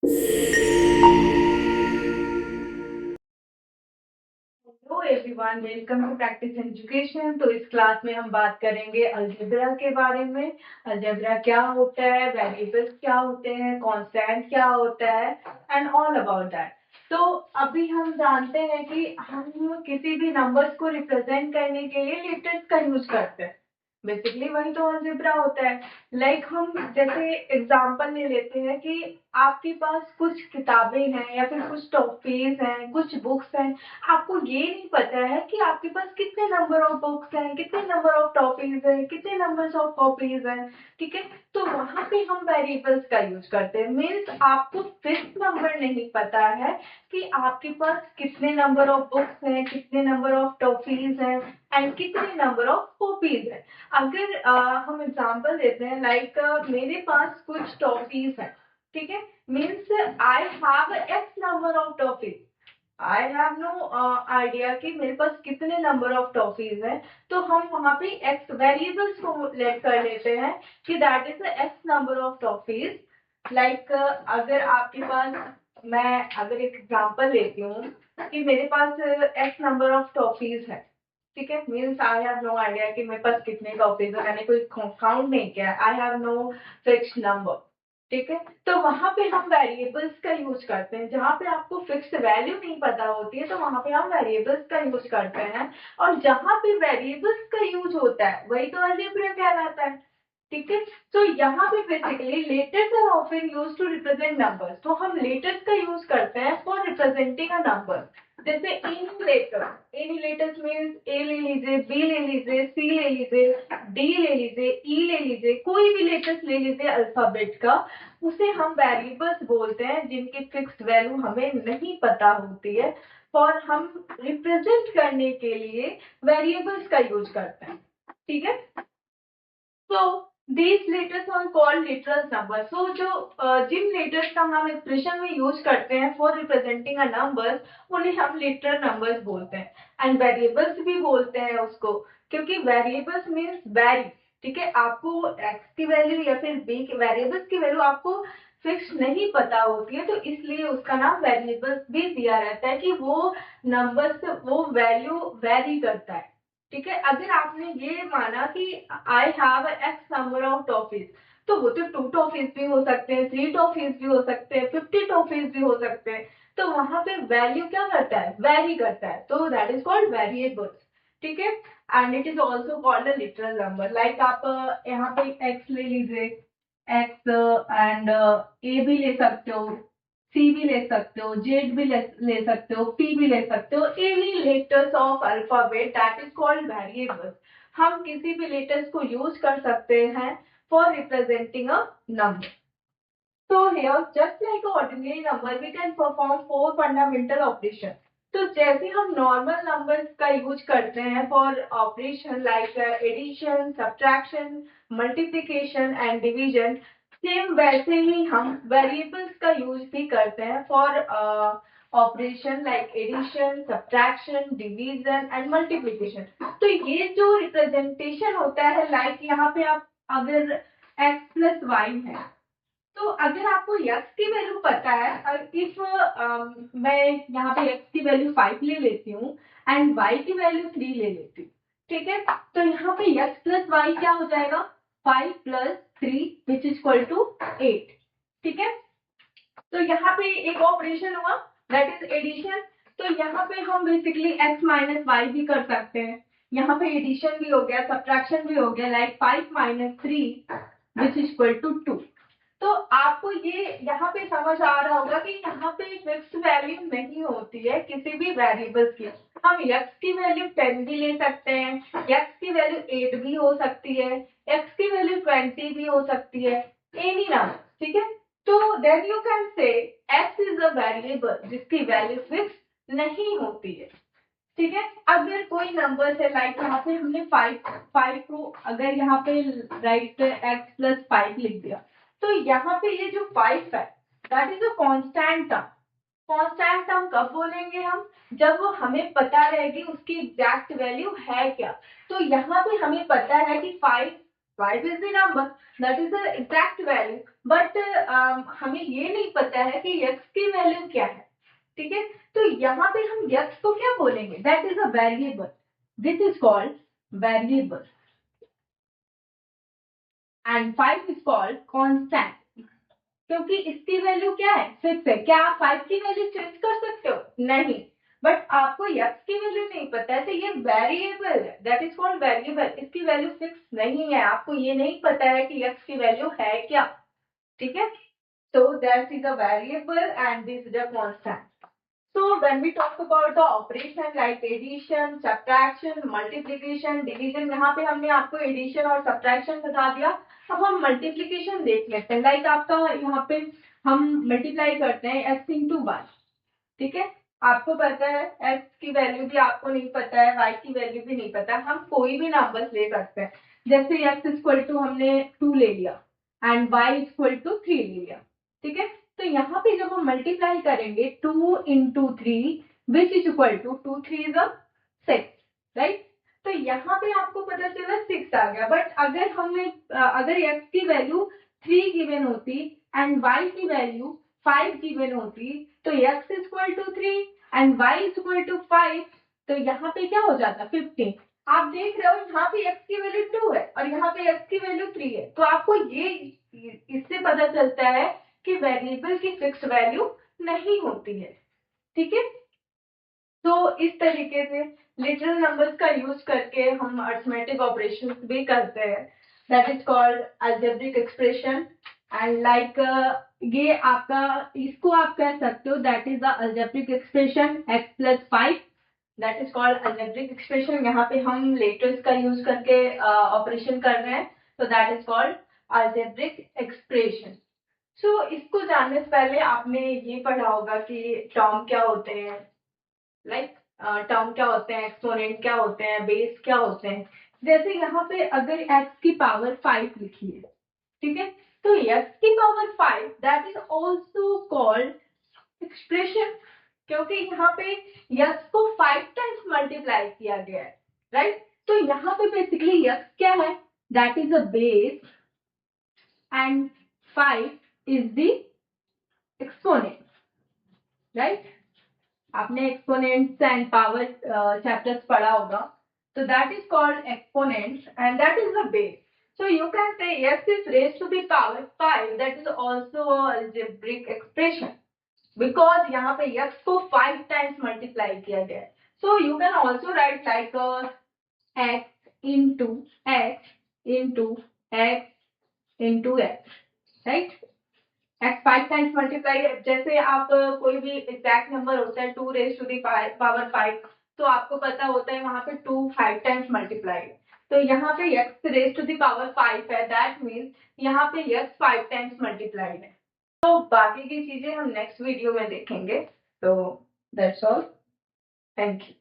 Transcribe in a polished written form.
Hello everyone, welcome to practice education. तो इस class में हम बात करेंगे अलजेब्रा के बारे में। अलजेब्रा क्या होता है, वेरिएबल्स क्या होते हैं, कांस्टेंट क्या होता है एंड ऑल अबाउट दैट। तो अभी हम जानते हैं कि हम किसी भी नंबर्स को रिप्रेजेंट करने के लिए लेटर्स का यूज करते हैं। बेसिकली वही तो अलजेब्रा होता है। हम जैसे एग्जांपल ले लेते हैं कि आपके पास कुछ किताबें हैं या फिर कुछ टॉफीज हैं, कुछ बुक्स हैं। आपको ये नहीं पता है कि आपके पास कितने नंबर ऑफ बुक्स हैं, कितने नंबर ऑफ टॉफीज हैं, कितने नंबर्स ऑफ कॉपीज हैं। ठीक है, तो वहां पे हम वेरिएबल्स का यूज करते हैं। मीन्स आपको फिक्स नंबर नहीं पता है कि आपके पास कितने नंबर ऑफ बुक्स हैं, कितने नंबर ऑफ टॉफीज हैं एंड कितने नंबर ऑफ कॉपीज हैं। अगर हम एग्जांपल देते हैं, मेरे पास कुछ टॉफीज हैं। ठीक है, means I have x number of toffees. I have no idea कि मेरे पास कितने नंबर ऑफ टॉफीज हैं। तो हम वहां पे एक्स वेरिएबल्स को लेट कर लेते हैं कि that is x number of toffees. अगर आपके पास, मैं अगर एक एग्जांपल लेती हूँ कि मेरे पास एक्स नंबर ऑफ टॉफीज है। ठीक है, means I have no idea कि मेरे पास कितने टॉफीज है, मैंने कोई काउंट नहीं किया। I have no fixed number. ठीक है, तो वहां पे हम वेरिएबल्स का यूज करते हैं। जहां पे आपको फिक्स्ड वैल्यू नहीं पता होती है तो वहां पे हम वेरिएबल्स का यूज करते हैं। और जहां पे वेरिएबल्स का यूज होता है वही तो अलजेब्रा कहलाता है। ठीक है, तो यहाँ पे basically letters are often use to represent numbers. तो हम लेटर्स का यूज करते हैं फॉर रिप्रेजेंटिंग अ नंबर। जैसे एनी लेटर्स मीन्स ए ले लीजिए, बी ले लीजिए, सी ले लीजिए, डी ले लीजिए, ई ले लीजिए, कोई भी लेटर्स ले लीजिए अल्फाबेट का। उसे हम वेरिएबल्स बोलते हैं जिनकी फिक्स्ड वैल्यू हमें नहीं पता होती है और हम रिप्रेजेंट करने के लिए वेरिएबल्स का यूज करते हैं। ठीक है, so these letters are called literal numbers। so Jin letters का हम एक्सप्रेशन में यूज करते हैं फॉर रिप्रेजेंटिंग अ नंबर, उन्हें हम लिटरल नंबर्स बोलते हैं। एंड वेरिएबल्स भी बोलते हैं उसको, क्योंकि वेरिएबल्स मीन्स वैरी। ठीक है, आपको एक्स की वैल्यू या फिर बी की वेरिएबल्स की वैल्यू आपको फिक्स नहीं पता होती है, तो इसलिए उसका नाम वेरिएबल्स भी दिया रहता है कि वो नंबर से वो वैल्यू वेरी करता है। ठीक है, अगर आपने ये माना कि आई have x number of toffees, तो वो तो 2 टॉफीज भी हो सकते हैं, 3 टॉफीज भी हो सकते हैं, 50 टॉफीज भी हो सकते हैं। तो वहां पे वैल्यू क्या करता है, वेरी करता है, तो दैट इज कॉल्ड वेरिएबल्स। ठीक है, and it is also called a literal number. आप यहाँ पे एक्स ले लीजिए, एक्स एंड ए भी ले सकते हो, सी भी ले सकते हो, जेड भी ले सकते हो, पी भी ले सकते हो। Any letters of alphabet that is called variables. हम किसी भी लेटर्स को यूज कर सकते हैं for representing a number. So here, just like an ordinary number, we can perform 4 fundamental operations. तो जैसे हम नॉर्मल नंबर्स का यूज करते हैं for operation like addition, subtraction, multiplication and division, same वैसे ही हम वेरिएबल्स का यूज भी करते हैं for operation like addition, subtraction, division and multiplication. तो ये जो रिप्रेजेंटेशन होता है, यहाँ पे आप अगर x प्लस वाई है, तो अगर आपको x की वैल्यू पता है, इफ मैं यहाँ पे x की वैल्यू 5 ले लेती हूँ एंड y की वैल्यू 3 ले लेती हूँ। ठीक है, तो यहाँ पे x प्लस वाई क्या हो जाएगा, 5 plus 3 which is equal to 8। ठीक है, तो यहाँ पे एक ऑपरेशन हुआ दैट इज एडिशन। तो यहाँ पे हम बेसिकली x माइनस वाई भी कर सकते हैं। यहाँ पे एडिशन भी हो गया, सब्ट्रैक्शन भी हो गया, like 5 minus 3 which is equal to 2। तो आपको ये यहाँ पे समझ आ रहा होगा कि यहाँ पे फिक्स वैल्यू नहीं होती है किसी भी वेरिएबल्स की। हम x की वैल्यू 10 भी ले सकते हैं, x की वैल्यू 8 भी हो सकती है, x की वैल्यू 20 भी हो सकती है, एनी नंबर। ठीक है, तो then you can say x is a variable जिसकी वैल्यू फिक्स नहीं होती है। ठीक है, अगर कोई नंबर है यहाँ पे हमने 5 को अगर यहाँ पे राइट x प्लस 5 लिख दिया, तो यहाँ पे ये जो 5 है that is a constant term. Constant term कब बोलेंगे हम, जब वो हमें पता रहेगी उसकी एग्जैक्ट वैल्यू है क्या। तो यहाँ पे हमें पता है कि 5 is the number that is the exact value. But हमें ये नहीं पता है कि x की वैल्यू क्या है, ठीक है। तो यहाँ पे हम x को क्या बोलेंगे, that is a variable, this is called variable and 5 is called constant, क्योंकि इसकी वैल्यू क्या है, फिक्स है। क्या आप 5 की वैल्यू चेंज कर सकते हो, नहीं, बट आपको x की वैल्यू नहीं पता है, तो ये वेरिएबल है, दैट इज कॉल्ड वेरिएबल, इसकी वैल्यू फिक्स नहीं है, आपको ये नहीं पता है कि x की वैल्यू है क्या, ठीक है। So that is a variable and this is a constant. So when we talk about the operation like addition, subtraction, multiplication, division, यहाँ पे हमने आपको addition और subtraction बता दिया। अब हम multiplication देख लेते हैं। Like आपका यहाँ पे हम multiply करते हैं x into y, ठीक है। आपको पता है x की वैल्यू भी आपको नहीं पता है, y की वैल्यू भी नहीं पता है, हम कोई भी नंबर्स ले सकते हैं। जैसे x इक्वल टू हमने 2 ले लिया एंड y इक्वल टू 3 ले लिया, ठीक है। तो यहाँ पे जब हम मल्टीप्लाई करेंगे 2 into 3 which is equal to 2 3 is 6, right. तो यहाँ पे आपको पता चला 6 आ गया, बट अगर हमने अगर x की वैल्यू 3 गिवन होती एंड y की वैल्यू 5 गिवन होती, तो x is equal to 3 and y is equal to 5, तो यहाँ पे क्या हो जाता 15। आप देख रहे हो यहाँ पे x की वैल्यू 2 है और यहाँ पे x की वैल्यू 3 है, तो आपको ये इससे पता चलता है कि वेरिएबल की फिक्स वैल्यू नहीं होती है, ठीक है। तो इस तरीके से लिटिल नंबर्स का यूज करके हम अरिथमेटिक ऑपरेशंस भी करते हैं, that is called algebraic expression and like ये आपका, इसको आप कह सकते हो that is the algebraic expression x plus 5, that is called algebraic expression. यहाँ पे हम लेटर्स का यूज करके ऑपरेशन कर रहे हैं, तो that is called algebraic expression. So इसको जानने से पहले आपने ये पढ़ा होगा कि टर्म क्या होते हैं, लाइक टर्म क्या होते हैं, एक्सपोनेंट क्या होते हैं, बेस क्या होते हैं। जैसे यहाँ पे अगर x की पावर 5 लिखी है, ठीक है, तो x की power 5 that is also called expression, क्योंकि यहाँ पे x को 5 टाइम्स मल्टीप्लाई किया गया है, राइट। तो यहाँ पे बेसिकली x क्या है, that is a base and 5 is the exponent, right? आपने exponents and power chapters पढ़ा होगा, so that is called exponents and that is the base. So you can say x is raised to the power 5, that is also a algebraic expression because यहाँ पे x को 5 times multiply किया गया है. So you can also write like x into x into x into x, right? x 5 times multiply, जैसे आप कोई भी एग्जैक्ट नंबर होता है 2 रेज टू दी पावर 5, तो आपको पता होता है वहां पे 2 5 टाइम्स मल्टीप्लाई, तो यहाँ पे x raise to the power 5 है, दैट मीन्स यहाँ पे x 5 टाइम्स मल्टीप्लाइड है। तो बाकी की चीजें हम नेक्स्ट वीडियो में देखेंगे, तो दैट्स ऑल, थैंक यू।